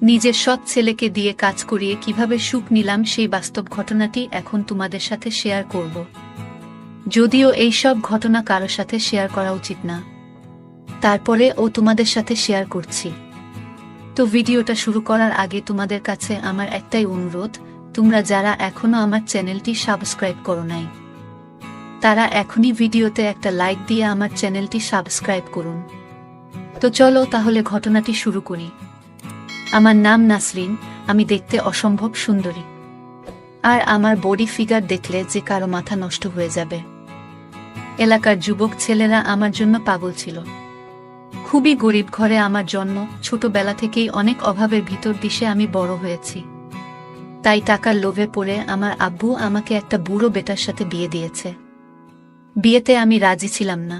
নিজের সৎ ছেলেকে দিয়ে কাজ করিয়ে কিভাবে সুখ নিলাম সেই বাস্তব ঘটনাটি এখন তোমাদের সাথে শেয়ার করব। যদিও এই সব ঘটনা কারো সাথে শেয়ার করা উচিত না, তারপরে তোমাদের সাথে শেয়ার করছি। তো ভিডিওটা শুরু করার আগে তোমাদের কাছে আমার একটাই অনুরোধ, তোমরা যারা এখনো আমার চ্যানেলটি সাবস্ক্রাইব করো নাই, তারা এখনই ভিডিওতে একটা লাইক দিয়ে আমার চ্যানেলটি সাবস্ক্রাইব করুন। তো চলো তাহলে ঘটনাটি শুরু করি। আমার নাম নাসরিন, আমি দেখতে অসম্ভব সুন্দরী, আর আমার বডি ফিগার দেখলে যে কারো মাথা নষ্ট হয়ে যাবে। এলাকার যুবক ছেলেরা আমার জন্য পাগল ছিল। খুবই গরিব ঘরে আমার জন্ম, ছোটবেলা থেকেই অনেক অভাবের ভিতর দিশে আমি বড় হয়েছি। তাই টাকার লোভে পড়ে আমার আব্বু আমাকে একটা বুড়ো বেটার সাথে বিয়ে দিয়েছে। বিয়েতে আমি রাজি ছিলাম না,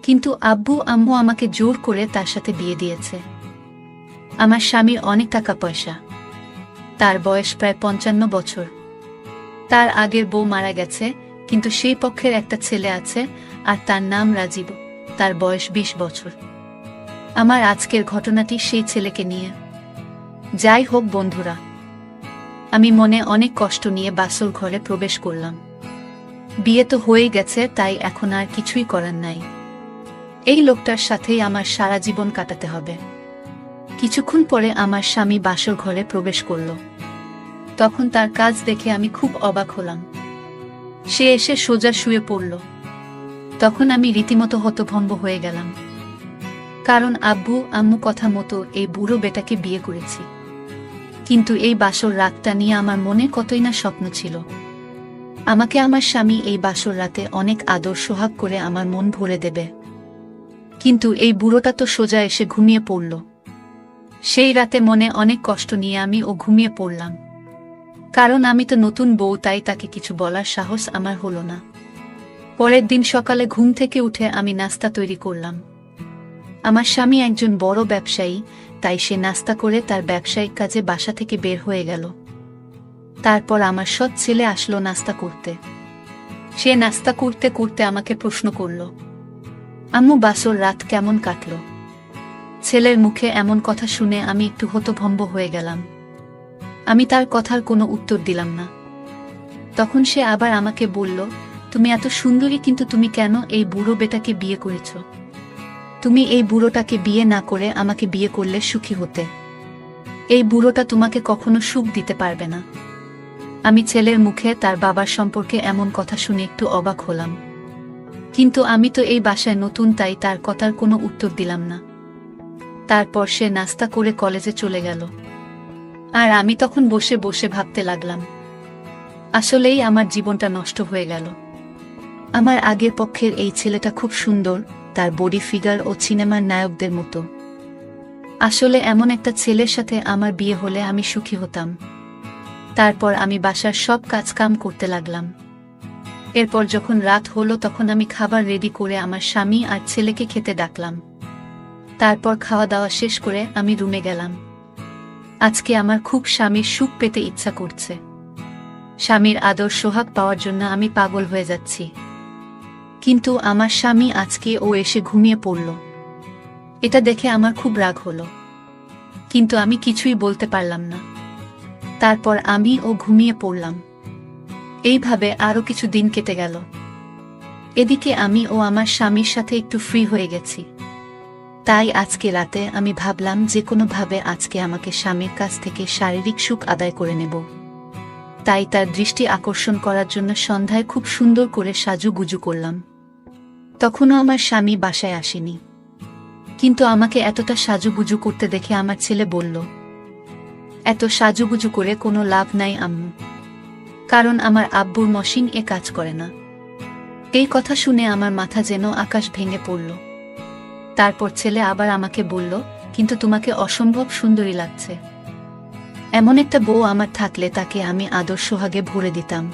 কিন্তু আব্বু আম্মু আমাকে জোর করে তার সাথে বিয়ে দিয়েছে। আমার স্বামীর অনেক টাকা পয়সা, তার বয়স প্রায় 55 বছর। তার আগের বউ মারা গেছে, কিন্তু সেই পক্ষের একটা ছেলে আছে, আর তার নাম রাজীব, তার বয়স 20 বছর। আমার আজকের ঘটনাটি সেই ছেলেকে নিয়ে। যাই হোক বন্ধুরা, আমি মনে অনেক কষ্ট নিয়ে বাসর ঘরে প্রবেশ করলাম। বিয়ে তো হয়েই গেছে, তাই এখন আর কিছুই করার নাই। এই লোকটার সাথেই আমার সারা জীবন কাটাতে হবে। কিছুক্ষণ পরে আমার স্বামী বাসর ঘরে প্রবেশ করল। তখন তার কাজ দেখে আমি খুব অবাক হলাম। সে এসে সোজা শুয়ে পড়ল। তখন আমি রীতিমতো হতভম্ব হয়ে গেলাম, কারণ আব্বু আম্মু কথা মতো এই বুড়ো বেটাকে বিয়ে করেছি। কিন্তু এই বাসর রাতটা নিয়ে আমার মনে কতই না স্বপ্ন ছিল। আমাকে আমার স্বামী এই বাসর রাতে অনেক আদর সোহাগ করে আমার মন ভরে দেবে। কিন্তু এই বুড়োটা তো সোজা এসে ঘুমিয়ে পড়ল। সেই রাতে মনে অনেক কষ্ট নিয়ে আমি ঘুমিয়ে পড়লাম, কারণ আমি তো নতুন বউ, তাই তাকে কিছু বলার সাহস আমার হলো না। পরের দিন সকালে ঘুম থেকে উঠে আমি নাস্তা তৈরি করলাম। আমার স্বামী একজন বড় ব্যবসায়ী, তাই সে নাস্তা করে তার ব্যবসায়িক কাজে বাসা থেকে বের হয়ে গেল। তারপর আমার সৎ ছেলে আসলো নাস্তা করতে। সে নাস্তা করতে করতে আমাকে প্রশ্ন করল, আম্মু বাসর রাত কেমন কাটল? ছেলের মুখে এমন কথা শুনে আমি একটু হতভম্ব হয়ে গেলাম। আমি তার কথার কোনো উত্তর দিলাম না। তখন সে আবার আমাকে বলল, তুমি এত সুন্দরী, কিন্তু তুমি কেন এই বুড়ো বেটাকে বিয়ে করেছ? তুমি এই বুড়োটাকে বিয়ে না করে আমাকে বিয়ে করলে সুখী হতে। এই বুড়োটা তোমাকে কখনো সুখ দিতে পারবে না। আমি ছেলের মুখে তার বাবার সম্পর্কে এমন কথা শুনে একটু অবাক হলাম, কিন্তু আমি তো এই বাসায় নতুন, তাই তার কথার কোনো উত্তর দিলাম না। তারপর সে নাস্তা করে কলেজে চলে গেল, আর আমি তখন বসে বসে ভাবতে লাগলাম, আসলেই আমার জীবনটা নষ্ট হয়ে গেল। আমার আগের পক্ষের এই ছেলেটা খুব সুন্দর, তার বডি ফিগার ও সিনেমার নায়কদের মতো। আসলে এমন একটা ছেলের সাথে আমার বিয়ে হলে আমি সুখী হতাম। তারপর আমি বাসার সব কাজ কাম করতে লাগলাম। এরপর যখন রাত হলো, তখন আমি খাবার রেডি করে আমার স্বামী আর ছেলেকে খেতে ডাকলাম। তারপর খাওয়া দাওয়া শেষ করে আমি রুমে গেলাম। আজকে আমার খুব স্বামীর সুখ পেতে ইচ্ছা করছে। স্বামীর আদর সোহাগ পাওয়ার জন্য আমি পাগল হয়ে যাচ্ছি। কিন্তু আমার স্বামী আজকে এসে ঘুমিয়ে পড়ল। এটা দেখে আমার খুব রাগ হলো, কিন্তু আমি কিছুই বলতে পারলাম না। তারপর আমি ঘুমিয়ে পড়লাম। এইভাবে আরো কিছু দিন কেটে গেল। এদিকে আমি আমার স্বামীর সাথে একটু ফ্রি হয়ে গেছি। তাই আজকে রাতে আমি ভাবলাম যে কোনোভাবে আজকে আমাকে স্বামীর কাছ থেকে শারীরিক সুখ আদায় করে নেব। তাই তার দৃষ্টি আকর্ষণ করার জন্য সন্ধ্যায় খুব সুন্দর করে সাজুগুজু করলাম। তখনও আমার স্বামী বাসায় আসেনি, কিন্তু আমাকে এতটা সাজুগুজু করতে দেখে আমার ছেলে বলল, এত সাজুগুজু করে কোনো লাভ নাই আম্মু, কারণ আমার আব্বুর মশিন কাজ করে না। এই কথা শুনে আমার মাথা যেন আকাশ ভেঙে পড়ল। তারপর ছেলে আবার আমাকে বলল, কিন্তু তোমাকে অসম্ভব সুন্দরী লাগছে। এমন একটা বউ আমার থাকলে তাকে আমি আদর সোহাগে ভরে দিতাম।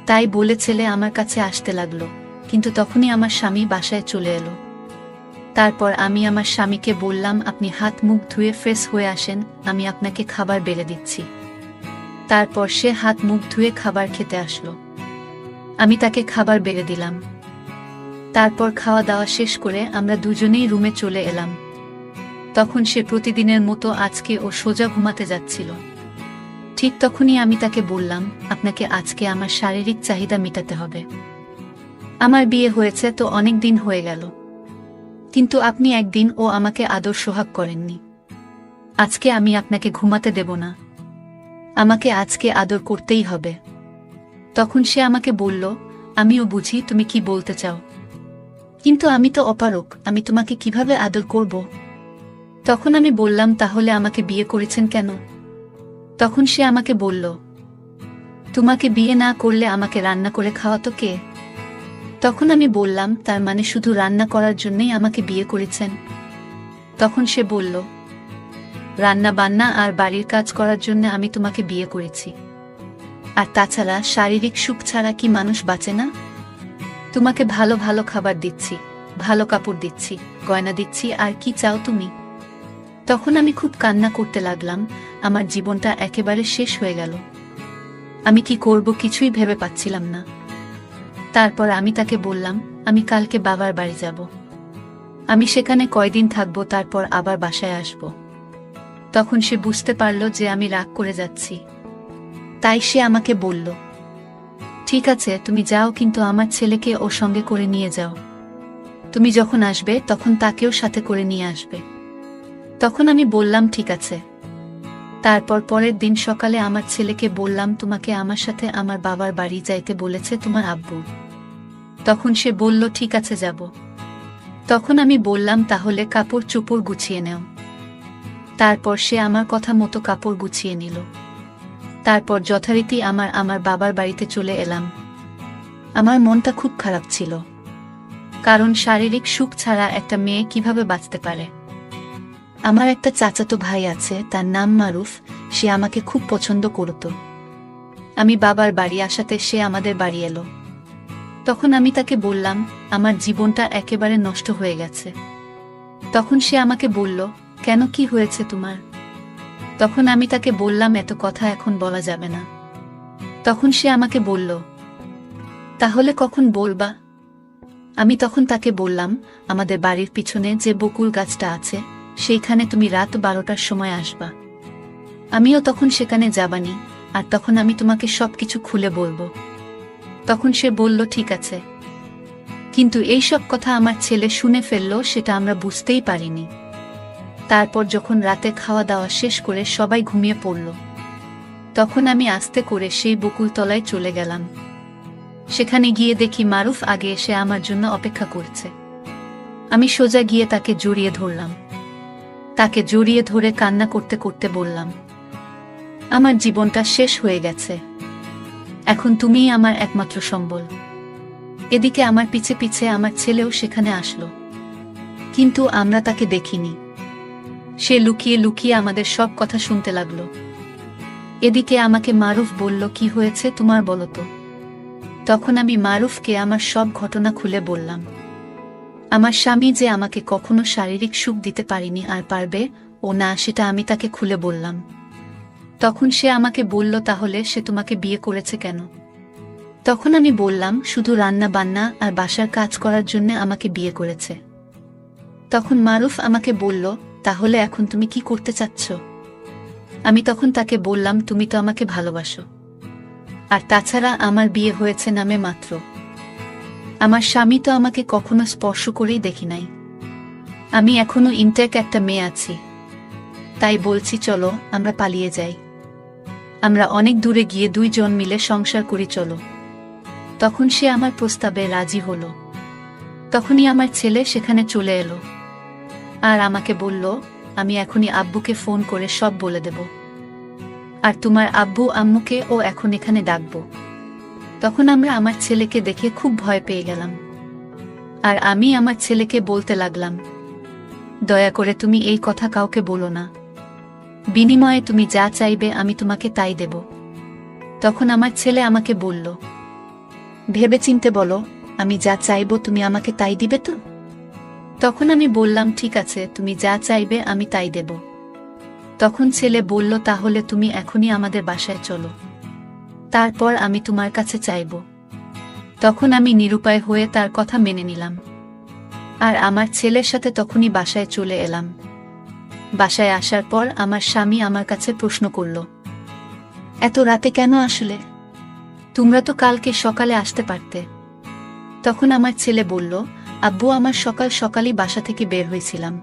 তাই বলে ছেলে আমার কাছে আসতে লাগলো, কিন্তু তখনই আমার স্বামী বাসায় চলে এলো। তারপর আমি আমার স্বামীকে বললাম, আপনি হাত মুখ ধুয়ে ফ্রেশ হয়ে আসেন, আমি আপনাকে খাবার বেড়ে দিচ্ছি। তারপর সে হাত মুখ ধুয়ে খাবার খেতে আসলো। আমি তাকে খাবার বেড়ে দিলাম। তারপর খাওয়া দাওয়া শেষ করে আমরা দুজনেই রুমে চলে এলাম। তখন সে প্রতিদিনের মতো আজকে ও সোজা ঘুমাতে যাচ্ছিল। ঠিক তখনই আমি তাকে বললাম, আপনাকে আজকে আমার শারীরিক চাহিদা মেটাতে হবে। আমার বিয়ে হয়েছে তো অনেক দিন হয়ে গেল, কিন্তু আপনি একদিন ও আমাকে আদর সোহাগ করেননি। আজকে আমি আপনাকে ঘুমাতে দেব না, আমাকে আজকে আদর করতেই হবে। তখন সে আমাকে বলল, আমিও বুঝি তুমি কি বলতে চাও, কিন্তু আমি তো অপারক, আমি তোমাকে কিভাবে আদর করব? তখন আমি বললাম, তাহলে আমাকে বিয়ে করেছেন কেন? তখন সে আমাকে বলল, তোমাকে বিয়ে না করলে আমাকে রান্না করে খাওয়াতো কে? তখন আমি বললাম, তার মানে শুধু রান্না করার জন্যই আমাকে বিয়ে করেছেন? তখন সে বলল, রান্না বান্না আর বাড়ির কাজ করার জন্য আমি তোমাকে বিয়ে করেছি। আর তাছাড়া শারীরিক সুখ ছাড়া কি মানুষ বাঁচে না? তোমাকে ভালো ভালো খাবার দিচ্ছি, ভালো কাপড় দিচ্ছি, গয়না দিচ্ছি, আর কি চাও তুমি? তখন আমি খুব কান্না করতে লাগলাম, আমার জীবনটা একেবারে শেষ হয়ে গেল। আমি কি করব কিছুই ভেবে পাচ্ছিলাম না। তারপর আমি তাকে বললাম, আমি কালকে বাবার বাড়ি যাব, আমি সেখানে কয়দিন থাকবো, তারপর আবার বাসায় আসব। তখন সে বুঝতে পারল যে আমি রাগ করে যাচ্ছি, তাই সে আমাকে বলল, ঠিক আছে তুমি যাও, কিন্তু আমার ছেলেকে ওর সঙ্গে করে নিয়ে যাও। তুমি যখন আসবে তখন তাকেও সাথে করে নিয়ে আসবে। তখন আমি বললাম, ঠিক আছে। তারপর পরের দিন সকালে আমার ছেলেকে বললাম, তোমাকে আমার সাথে আমার বাবার বাড়ি যাইতে বলেছে তোমার আব্বু। তখন সে বলল, ঠিক আছে যাব। তখন আমি বললাম, তাহলে কাপড় চোপড় গুছিয়ে নেও। তারপর সে আমার কথা মতো কাপড় গুছিয়ে নিল। তারপর যথারীতি আমার বাবার বাড়িতে চলে এলাম। আমার মনটা খুব খারাপ ছিল, কারণ শারীরিক সুখ ছাড়া একটা মেয়ে কিভাবে বাঁচতে পারে। আমার একটা চাচাতো ভাই আছে, তার নাম মারুফ, সে আমাকে খুব পছন্দ করত। আমি বাবার বাড়ি আসাতে সে আমাদের বাড়ি এলো। তখন আমি তাকে বললাম, আমার জীবনটা একেবারে নষ্ট হয়ে গেছে। তখন সে আমাকে বলল, কেন, কি হয়েছে তোমার? তখন আমি তাকে বললাম, এত কথা এখন বলা যাবে না। তখন সে আমাকে বলল, তাহলে কখন বলবা? আমি তখন তাকে বললাম, আমাদের বাড়ির পিছনে যে বকুল গাছটা আছে সেইখানে তুমি রাত 12টার সময় আসবা। আমিও তখন সেখানে যাবানি, আর তখন আমি তোমাকে সবকিছু খুলে বলবো। তখন সে বলল, ঠিক আছে। কিন্তু এই সব কথা আমার ছেলে শুনে ফেলল, সেটা আমরা বুঝতেই পারিনি। তারপর যখন রাতে খাওয়া দাওয়া শেষ করে সবাই ঘুমিয়ে পড়ল, তখন আমি আস্তে করে সেই বকুল তলায় চলে গেলাম। সেখানে গিয়ে দেখি মারুফ আগে এসে আমার জন্য অপেক্ষা করছে। আমি সোজা গিয়ে তাকে জড়িয়ে ধরলাম। তাকে জড়িয়ে ধরে কান্না করতে করতে বললাম, আমার জীবনটা শেষ হয়ে গেছে, এখন তুমিই আমার একমাত্র সম্বল। এদিকে আমার পিছে পিছে আমার ছেলেও সেখানে আসলো, কিন্তু আমরা তাকে দেখিনি। সে লুকিয়ে লুকিয়ে আমাদের সব কথা শুনতে লাগলো। এদিকে আমাকে মারুফ বলল, কি হয়েছে তোমার বলো তো? তখন আমি মারুফকে আমার সব ঘটনা খুলে বললাম। আমার স্বামী যে আমাকে কখনো শারীরিক সুখ দিতে পারেনি আর পারবে ও না, সেটা আমি তাকে খুলে বললাম। তখন সে আমাকে বলল, তাহলে সে তোমাকে বিয়ে করেছে কেন? তখন আমি বললাম, শুধু রান্না বান্না আর বাসার কাজ করার জন্য আমাকে বিয়ে করেছে। তখন মারুফ আমাকে বলল, তাহলে এখন তুমি কি করতে চাচ্ছ? আমি তখন তাকে বললাম, তুমি তো আমাকে ভালোবাসো, আর তাছাড়া আমার বিয়ে হয়েছে নামে মাত্র। আমার স্বামী তো আমাকে কখনো স্পর্শ করেই দেখি নাই। আমি এখনো ইনটেক একটা মেয়ে আছি। তাই বলছি, চলো আমরা পালিয়ে যাই, আমরা অনেক দূরে গিয়ে দুইজন মিলে সংসার করি, চলো। তখন সে আমার প্রস্তাবে রাজি হলো। তখনই আমার ছেলে সেখানে চলে এলো আর আমাকে বলল, আমি এখনই আব্বুকে ফোন করে সব বলে দেব, আর তোমার আব্বু আম্মুকে ও এখন এখানে ডাকবো। তখন আমরা আমার ছেলেকে দেখে খুব ভয় পেয়ে গেলাম, আর আমি আমার ছেলেকে বলতে লাগলাম, দয়া করে তুমি এই কথা কাউকে বলো না, বিনিময়ে তুমি যা চাইবে আমি তোমাকে তাই দেব। তখন আমার ছেলে আমাকে বলল, ভেবেচিন্তে বলো, আমি যা চাইব তুমি আমাকে তাই দিবে তো? তখন আমি বললাম, ঠিক আছে, তুমি যা চাইবে আমি তাই দেব। তখন ছেলে বলল, তাহলে তুমি এখনই আমাদের বাসায় চলো, তারপর আমি তোমার কাছে চাইব। তখন আমি নিরুপায় হয়ে তার কথা মেনে নিলাম, আর আমার ছেলের সাথে তখনই বাসায় চলে এলাম। বাসায় আসার পর আমার স্বামী আমার কাছে প্রশ্ন করল, এত রাতে কেন আসলে? তোমরা তো কালকে সকালে আসতে পারতে। তখন আমার ছেলে বলল, আব্বু, আমার সকাল সকালই বাসা থেকে বের হয়েছিলাম,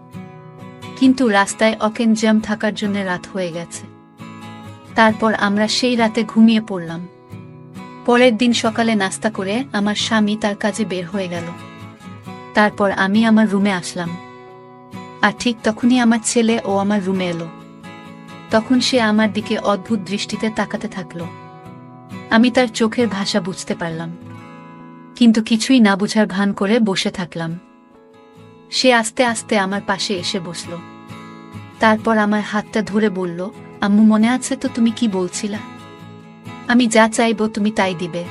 কিন্তু রাস্তায় অকেন জ্যাম থাকার জন্য রাত হয়ে গেছে। তারপর আমরা সেই রাতে ঘুমিয়ে পড়লাম। পরের দিন সকালে নাস্তা করে আমার স্বামী তার কাজে বের হয়ে গেল। তারপর আমি আমার রুমে আসলাম, আর ঠিক তখনই আমার ছেলে ও আমার রুমে এলো। তখন সে আমার দিকে অদ্ভুত দৃষ্টিতে তাকাতে থাকলো। আমি তার চোখের ভাষা বুঝতে পারলাম, কিন্তু কিছুই না বুঝার ভান করে বসে থাকলাম। সে আস্তে আস্তে আমার পাশে এসে বসল। তারপর আমার হাতটা ধরে বলল, আম্মু, মনে আছে তো তুমি কি বলছিলা? আমি যা চাইব তুমি তাই দিবে।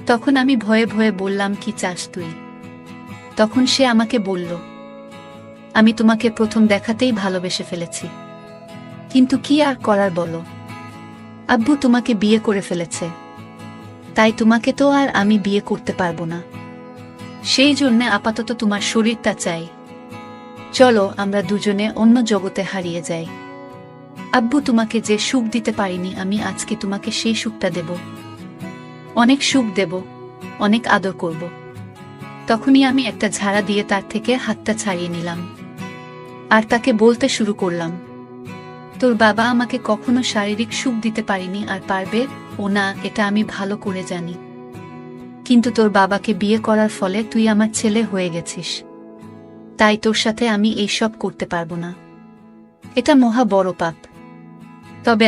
তখন আমি ভয়ে ভয়ে বললাম, কি চাস তুই? তখন সে আমাকে বলল, আমি তোমাকে প্রথম দেখাতেই ভালোবেসে ফেলেছি, কিন্তু কি আর করার বলো, আব্বু তোমাকে বিয়ে করে ফেলেছে, তাই তোমাকে তো আর আমি বিয়ে করতে পারবো না। সেই জন্য আপাতত তোমার শরীরটা চাই। চলো আমরা দুজনে অন্য জগতে হারিয়ে যাই। আব্বু, তোমাকে যে সুখ দিতে পারিনি আমি আজকে তোমাকে সেই সুখটা দেব। অনেক সুখ দেব, অনেক আদর করব। তখনই আমি একটা ঝাড়া দিয়ে তার থেকে হাতটা ছাড়িয়ে নিলাম, আর তাকে বলতে শুরু করলাম, তোর বাবা আমাকে কখনো শারীরিক সুখ দিতে পারিনি, আর পারবে ও না, এটা আমি ভালো করে জানি। কিন্তু তোর বাবাকে বিয়ে করার ফলে তুই আমার ছেলে হয়ে গেছিস, তাই তোর সাথে আমি এইসব করতে পারবো না। এটা মহা বড় পাপ। তবে